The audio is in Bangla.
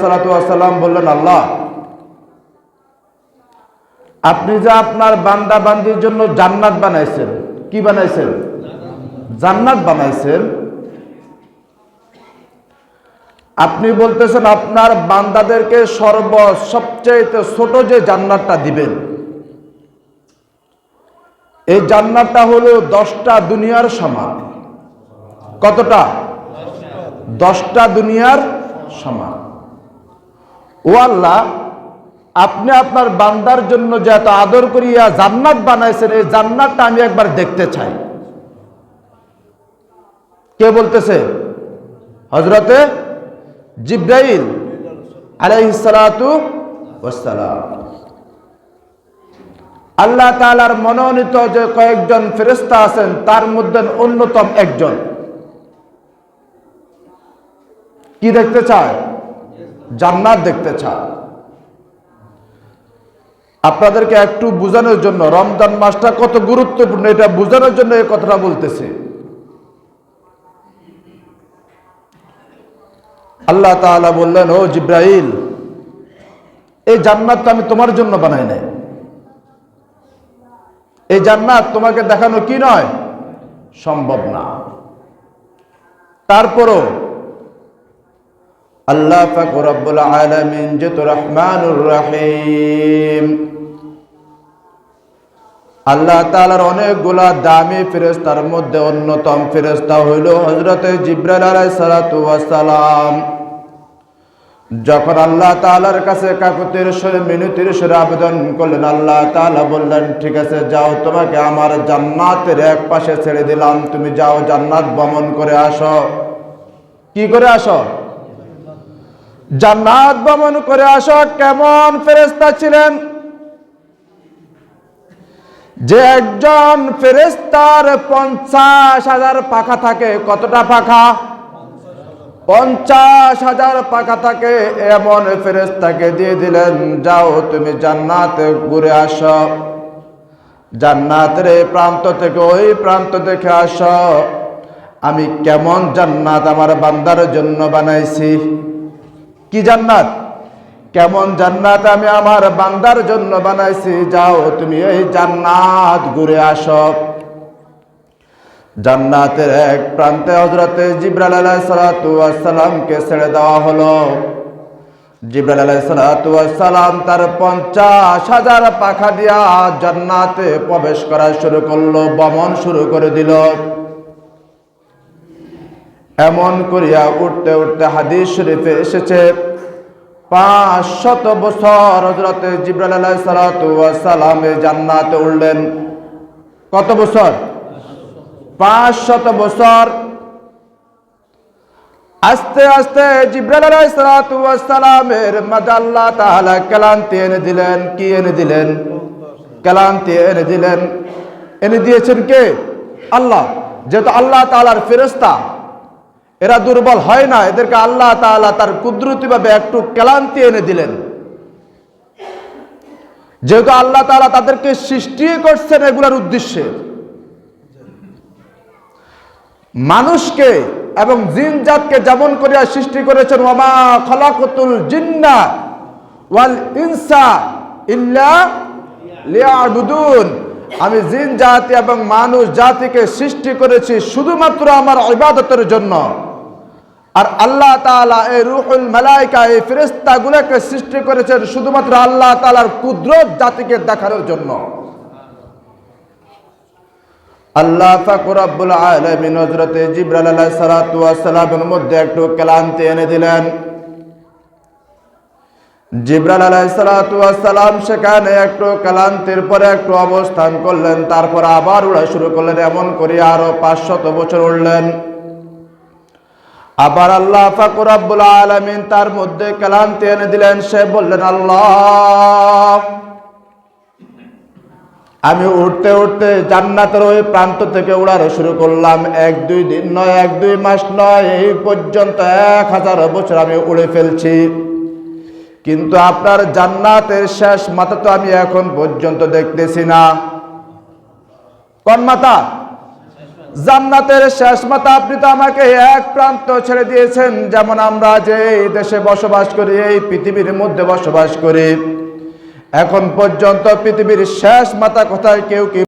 সাল্লাল্লাহু আলাইহি ওয়াসাল্লাম বললেন, আল্লাহ, আপনি যে আপনার বান্দা বান্দির জন্য জান্নাত বানাইছেন, কি বানাইছেন? জান্নাত বানাইছেন। আপনি বলতেছেন আপনার বান্দাদেরকে সবচেয়ে ছোট যে জান্নাতটা দিবেন, এই জান্নাতটা হলো 10টা দুনিয়ার সমান। কতটা? 10টা দুনিয়ার সমান। ও আল্লাহ, আপনি আপনার বান্দার জন্য যে এত আদর করিয়া জান্নাত বানাইছেন, এই জান্নাতটা আমি একবার দেখতে চাই। কে বলতেছে? হযরতে জিবরাইল আলাইহিস সালাতু ওয়াস সালাম। আল্লাহ তাআলার মনোনীত যে কয়েকজন ফেরেশতা আছেন, তার মধ্যে অন্যতম একজন কি দেখতে চায়? জান্নাত দেখতে চায়। আপনাদেরকে একটু বোঝানোর জন্য, রমজান মাসটা কত গুরুত্বপূর্ণ এটা বোঝানোর জন্য এই কথাটা বলতেছি। আল্লাহ তাআলা বললেন, ও জিবরাইল, এই জান্নাতটা আমি তোমার জন্য বানাই নাই। এই জান্নাত তোমাকে দেখানো কি নয়? সম্ভব না। তারপরও আল্লাহ পাক রব্বুল আলামিন যেহেতু রহমানুর রহিম, আল্লাহ তাআলার অনেকগুলা দামি ফেরেশতার মধ্যে অন্যতম ফেরেশতা হইল হযরতে জিবরাইল আলাইহিস সালাতু ওয়াস সালাম। যখন আল্লাহ তাআলার কাছে কাকুতির সুরে মিনতির সুরে আবেদন করলেন, আল্লাহ তাআলা বললেন, ঠিক আছে, যাও, তোমাকে আমার জান্নাতের এক পাশে ছেড়ে দিলাম, তুমি যাও, জান্নাত ভ্রমণ করে আসো। কি করে আসো? জান্নাত ভ্রমণ করে আসো। কেমন ফেরেশতা ছিলেন? যে একজন ফেরেশতার 50,000 পাখা থাকে। কতটা পাখা? 50,000 পাখা থাকে। এমন ফেরেশতাকে দিয়ে দিলেন, যাও, তুমি জান্নাতে ঘুরে আসো, জান্নাতের এই প্রান্ত থেকে ওই প্রান্ত দেখে আসো, আমি কেমন জান্নাত আমার বান্দার জন্য বানাইছি। কি জান্নাত? কেমন জান্নাত আমি আমার বান্দার জন্য বানাইছি, যাও, তুমি এই জান্নাত ঘুরে আসো। জান্নাতের এক প্রান্তে হযরতে জিবরাইল আলাইহিস সালাতু ওয়াস সালামকে ছেড়ে দেওয়া হলো। জিবরাইল আলাইহিস সালাতু ওয়াস সালাম তার 50,000 পাখা দিয়া জান্নাতে প্রবেশ করা শুরু করলো, ভ্রমণ শুরু করে দিল। এমন করিয়া উঠতে উঠতে হাদিস শরীফে এসেছে 500 বছর হযরতে জিবরাইল আলাইহিস সালাতু ওয়াস সালাম জান্নাতে উঠলেন। কত বছর? 500 বছর। আস্তে আস্তে জিবরাইল আলাইহিস সালাতু ওয়াস সালামের মাঝে আল্লাহ তাআলা ক্লান্তি এনে দিলেন। কি এনে দিলেন? ক্লান্তি এনে দিলেন। এনে দিয়েছেন কে? আল্লাহ। যেহেতু আল্লাহ তাআলার ফেরেশতা, এরা দুর্বল হয় না, এদেরকে আল্লাহ তাআলা তার কুদরতিভাবে একটু ক্লান্তি এনে দিলেন। যেহেতু আল্লাহ তাআলা তাদেরকে সৃষ্টি করছেন এগুলোর উদ্দেশ্যে, মানুষকে এবং জিন জাতকে যেমন করিয়া সৃষ্টি করেছেন, ওয়ামা খালাকাতুল জিন্না ওয়াল ইনসা ইল্লা লিয়াবুদুন, আমি জিন জাতি এবং মানুষ জাতিকে সৃষ্টি করেছি শুধুমাত্র আমার ইবাদতের জন্য। আর আল্লাহ তাআলা এই রূহুল মালায়েকা, এই ফেরেশতাগুলোকে সৃষ্টি করেছেন শুধুমাত্র আল্লাহ তাআলার কুদরত জাতিকে দেখানোর জন্য। আল্লাহ পাক রব্বুল আলামিন হযরতে জিবরাইল আলাইহিস সালাতু ওয়াস সালামের মধ্যে একটু ক্লান্তি এনে দিলেন। জিবরাইল আলাইহিস সালাতু ওয়াস সালাম সেখানে একটু ক্লান্তির পরে একটু অবস্থান করলেন, তারপর আবার উড়া শুরু করলেন। এমন করে আরো 500 বছর উড়লেন। আবার আল্লাহ পাক রব্বুল আলামিন তার মধ্যে ক্লান্তি এনে দিলেন। সে বললেন, আল্লাহ, আমি উঠতে উঠতে জান্নাতের ওই প্রান্ত থেকে উড়ানো শুরু করলাম। 1-2 দিন নয়, 1-2 মাস নয়, এই পর্যন্ত 1000 বছর আমি উড়ে ফেলছি, কিন্তু আপনার জান্নাতের শেষ মাথা তো আমি এখন পর্যন্ত দেখতেছি না। কোন মাথা? জান্নাতের শেষ মাথা আপনি তো আমাকে এক প্রান্ত ছেড়ে দিয়েছেন। যেমন আমরা যে দেশে বসবাস করি, এই পৃথিবীর মধ্যে বসবাস করি, এখন পর্যন্ত পৃথিবীর শেষ মাথা কোথায় কেউ কি